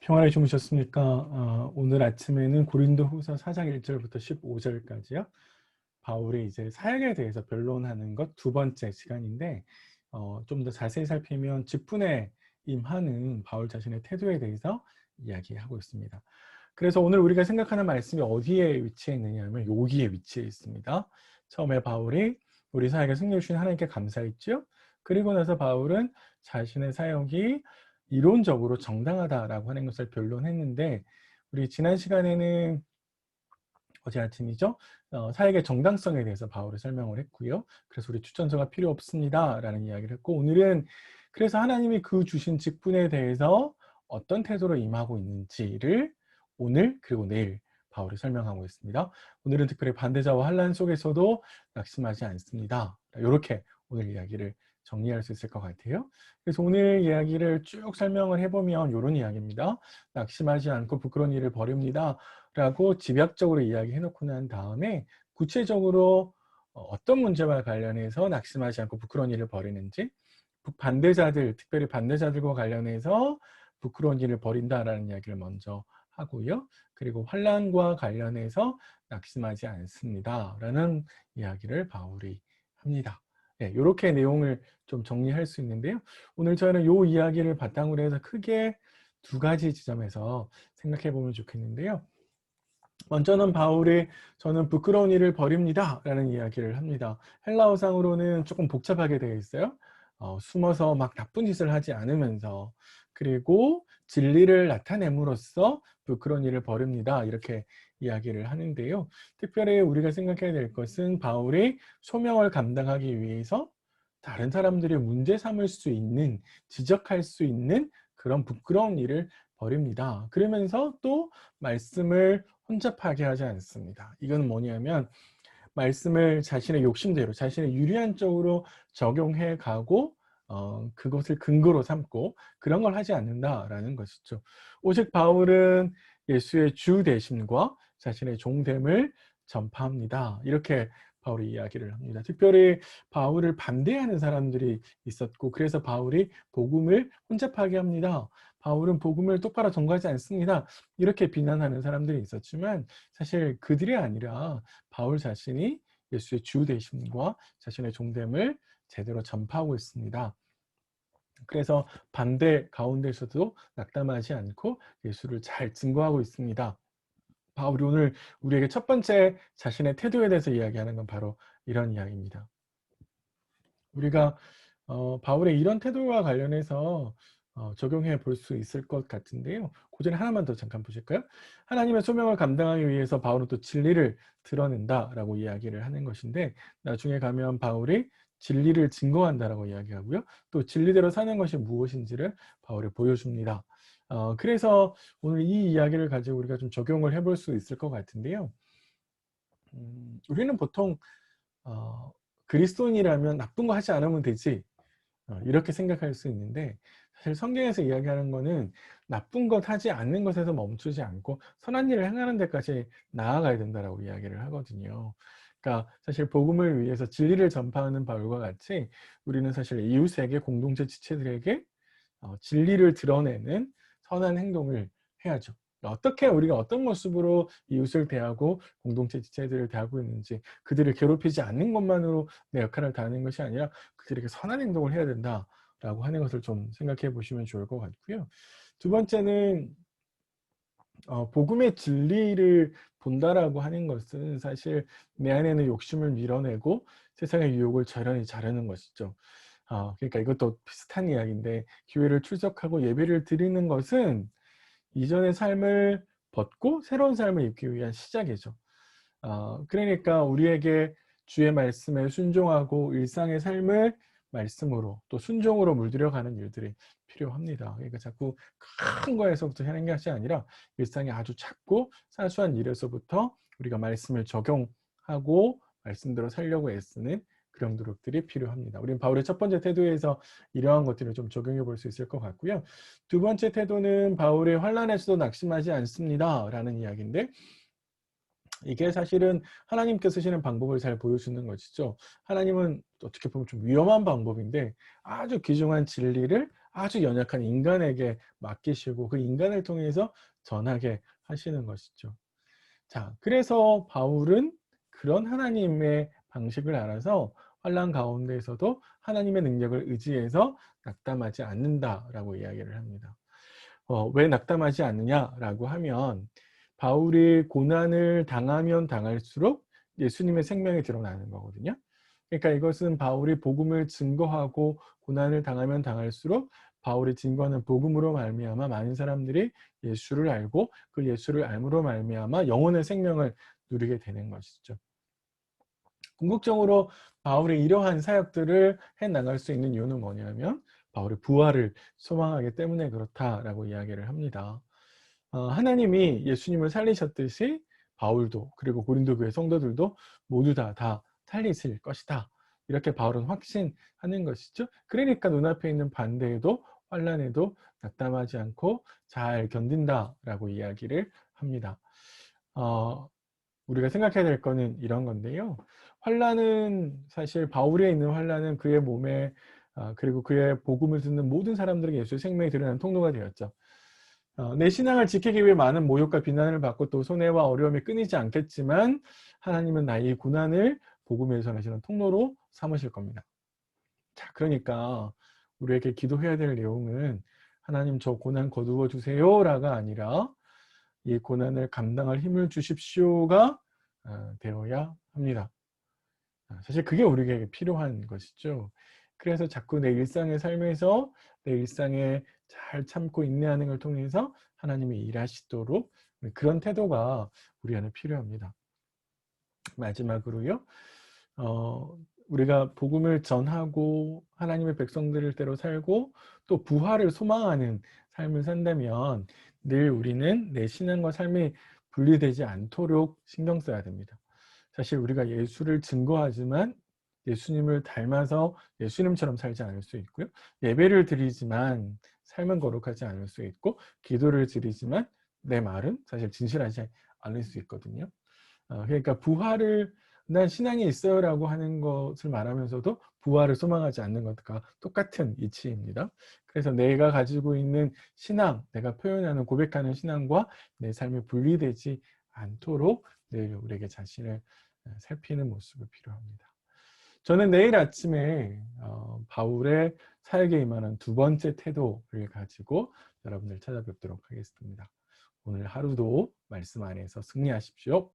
평안히 주무셨습니까? 오늘 아침에는 고린도후서 4장 1절부터 15절까지요. 바울이 이제 사역에 대해서 변론하는 것 두 번째 시간인데, 좀 더 자세히 살피면 직분에 임하는 바울 자신의 태도에 대해서 이야기하고 있습니다. 그래서 오늘 우리가 생각하는 말씀이 어디에 위치해 있느냐 하면 여기에 위치해 있습니다. 처음에 바울이 우리 사역에 승리해 주신 하나님께 감사했죠. 그리고 나서 바울은 자신의 사역이 이론적으로 정당하다라고 하는 것을 변론했는데, 우리 지난 시간에는 어제 아침이죠. 사역의 정당성에 대해서 바울이 설명을 했고요. 그래서 우리 추천서가 필요 없습니다라는 이야기를 했고, 오늘은 그래서 하나님이 그 주신 직분에 대해서 어떤 태도로 임하고 있는지를 오늘 그리고 내일 바울이 설명하고 있습니다. 오늘은 특별히 반대자와 환난 속에서도 낙심하지 않습니다. 이렇게 오늘 이야기를 정리할 수 있을 것 같아요. 그래서 오늘 이야기를 쭉 설명을 해보면 이런 이야기입니다. 낙심하지 않고 부끄러운 일을 버립니다 라고 집약적으로 이야기해놓고 난 다음에 구체적으로 어떤 문제와 관련해서 낙심하지 않고 부끄러운 일을 벌이는지, 반대자들, 특별히 반대자들과 관련해서 부끄러운 일을 벌인다라는 이야기를 먼저 하고요. 그리고 환난과 관련해서 낙심하지 않습니다라는 이야기를 바울이 합니다. 네, 이렇게 내용을 좀 정리할 수 있는데요. 오늘 저는 이 이야기를 바탕으로 해서 크게 두 가지 지점에서 생각해 보면 좋겠는데요. 먼저는 바울이 저는 부끄러운 일을 버립니다 라는 이야기를 합니다. 헬라어상으로는 조금 복잡하게 되어 있어요. 숨어서 막 나쁜 짓을 하지 않으면서, 그리고 진리를 나타냄으로써 부끄러운 일을 버립니다 이렇게 이야기를 하는데요. 특별히 우리가 생각해야 될 것은 바울이 소명을 감당하기 위해서 다른 사람들이 문제 삼을 수 있는, 지적할 수 있는 그런 부끄러운 일을 버립니다. 그러면서 또 말씀을 혼잡하게 하지 않습니다. 이건 뭐냐면 말씀을 자신의 욕심대로, 자신의 유리한 쪽으로 적용해 가고 그것을 근거로 삼고 그런 걸 하지 않는다라는 것이죠. 오직 바울은 예수의 주 되심과 자신의 종됨을 전파합니다. 이렇게 바울이 이야기를 합니다. 특별히 바울을 반대하는 사람들이 있었고, 그래서 바울이 복음을 혼잡하게 합니다. 바울은 복음을 똑바로 전가하지 않습니다. 이렇게 비난하는 사람들이 있었지만, 사실 그들이 아니라 바울 자신이 예수의 주 되심과 자신의 종됨을 제대로 전파하고 있습니다. 그래서 반대 가운데서도 낙담하지 않고 예수를 잘 증거하고 있습니다. 바울이 오늘 우리에게 첫 번째 자신의 태도에 대해서 이야기하는 건 바로 이런 이야기입니다. 우리가 바울의 이런 태도와 관련해서 적용해 볼 수 있을 것 같은데요. 그 전에 하나만 더 잠깐 보실까요? 하나님의 소명을 감당하기 위해서 바울은 또 진리를 드러낸다라고 이야기를 하는 것인데, 나중에 가면 바울이 진리를 증거한다라고 이야기하고요. 또 진리대로 사는 것이 무엇인지를 바울이 보여줍니다. 그래서 오늘 이 이야기를 가지고 우리가 좀 적용을 해볼 수 있을 것 같은데요. 우리는 보통 어, 그리스도인이라면 나쁜 거 하지 않으면 되지, 이렇게 생각할 수 있는데, 사실 성경에서 이야기하는 거는 나쁜 것 하지 않는 것에서 멈추지 않고 선한 일을 행하는 데까지 나아가야 된다라고 이야기를 하거든요. 그러니까 사실 복음을 위해서 진리를 전파하는 바울과 같이 우리는 사실 이웃에게, 공동체 지체들에게 진리를 드러내는 선한 행동을 해야죠. 어떻게 우리가 어떤 모습으로 이웃을 대하고 공동체 지체들을 대하고 있는지, 그들을 괴롭히지 않는 것만으로 내 역할을 다하는 것이 아니라 그들에게 선한 행동을 해야 된다라고 하는 것을 좀 생각해 보시면 좋을 것 같고요. 두 번째는 복음의 진리를 본다라고 하는 것은 사실 내 안에 있는 욕심을 밀어내고 세상의 유혹을 저런히 자르는 것이죠. 그러니까 이것도 비슷한 이야기인데, 교회를 출석하고 예배를 드리는 것은 이전의 삶을 벗고 새로운 삶을 입기 위한 시작이죠. 그러니까 우리에게 주의 말씀에 순종하고 일상의 삶을 말씀으로 또 순종으로 물들여가는 일들이 필요합니다. 그러니까 자꾸 큰 거에서부터 하는 것이 아니라 일상의 아주 작고 사소한 일에서부터 우리가 말씀을 적용하고 말씀대로 살려고 애쓰는 그런 노력들이 필요합니다. 우리는 바울의 첫 번째 태도에서 이러한 것들을 좀 적용해 볼 수 있을 것 같고요. 두 번째 태도는 바울의 환난에서도 낙심하지 않습니다 라는 이야기인데, 이게 사실은 하나님께서 쓰시는 방법을 잘 보여주는 것이죠. 하나님은 어떻게 보면 좀 위험한 방법인데, 아주 귀중한 진리를 아주 연약한 인간에게 맡기시고 그 인간을 통해서 전하게 하시는 것이죠. 자, 그래서 바울은 그런 하나님의 방식을 알아서 환난 가운데에서도 하나님의 능력을 의지해서 낙담하지 않는다라고 이야기를 합니다. 왜 낙담하지 않느냐라고 하면 바울이 고난을 당하면 당할수록 예수님의 생명이 드러나는 거거든요. 그러니까 이것은 바울이 복음을 증거하고 고난을 당하면 당할수록 바울이 증거하는 복음으로 말미암아 많은 사람들이 예수를 알고 그 예수를 알므로 말미암아 영혼의 생명을 누리게 되는 것이죠. 궁극적으로 바울이 이러한 사역들을 해 나갈 수 있는 이유는 뭐냐면 바울이 부활을 소망하기 때문에 그렇다라고 이야기를 합니다. 하나님이 예수님을 살리셨듯이 바울도 그리고 고린도 교회 성도들도 모두 다 살리실 것이다. 이렇게 바울은 확신하는 것이죠. 그러니까 눈앞에 있는 반대에도 환난에도 낙담하지 않고 잘 견딘다라고 이야기를 합니다. 어, 우리가 생각해야 될 거는 이런 건데요. 환난은 사실 바울에 있는 환난은 그의 몸에 그리고 그의 복음을 듣는 모든 사람들에게 예수의 생명이 드러나는 통로가 되었죠. 내 신앙을 지키기 위해 많은 모욕과 비난을 받고 또 손해와 어려움이 끊이지 않겠지만 하나님은 나의 고난을 복음을 전하시는 통로로 삼으실 겁니다. 자, 그러니까 우리에게 기도해야 될 내용은 하나님 저 고난 거두어 주세요라가 아니라 이 고난을 감당할 힘을 주십시오가 되어야 합니다. 사실 그게 우리에게 필요한 것이죠. 그래서 자꾸 내 일상의 삶에서 내 일상에 잘 참고 인내하는 걸 통해서 하나님이 일하시도록 그런 태도가 우리 안에 필요합니다. 마지막으로요. 어, 우리가 복음을 전하고 하나님의 백성들을 대로 살고 또 부활을 소망하는 삶을 산다면 늘 우리는 내 신앙과 삶이 분리되지 않도록 신경 써야 됩니다. 사실 우리가 예수를 증거하지만 예수님을 닮아서 예수님처럼 살지 않을 수 있고요. 예배를 드리지만 삶은 거룩하지 않을 수 있고 기도를 드리지만 내 말은 사실 진실하지 않을 수 있거든요. 그러니까 부활을 난 신앙이 있어요라고 하는 것을 말하면서도 부활을 소망하지 않는 것과 똑같은 이치입니다. 그래서 내가 가지고 있는 신앙, 내가 표현하는 고백하는 신앙과 내 삶이 분리되지 않도록 늘 우리에게 자신을 살피는 모습이 필요합니다. 저는 내일 아침에 바울의 사역에 임하는 두 번째 태도를 가지고 여러분들 찾아뵙도록 하겠습니다. 오늘 하루도 말씀 안에서 승리하십시오.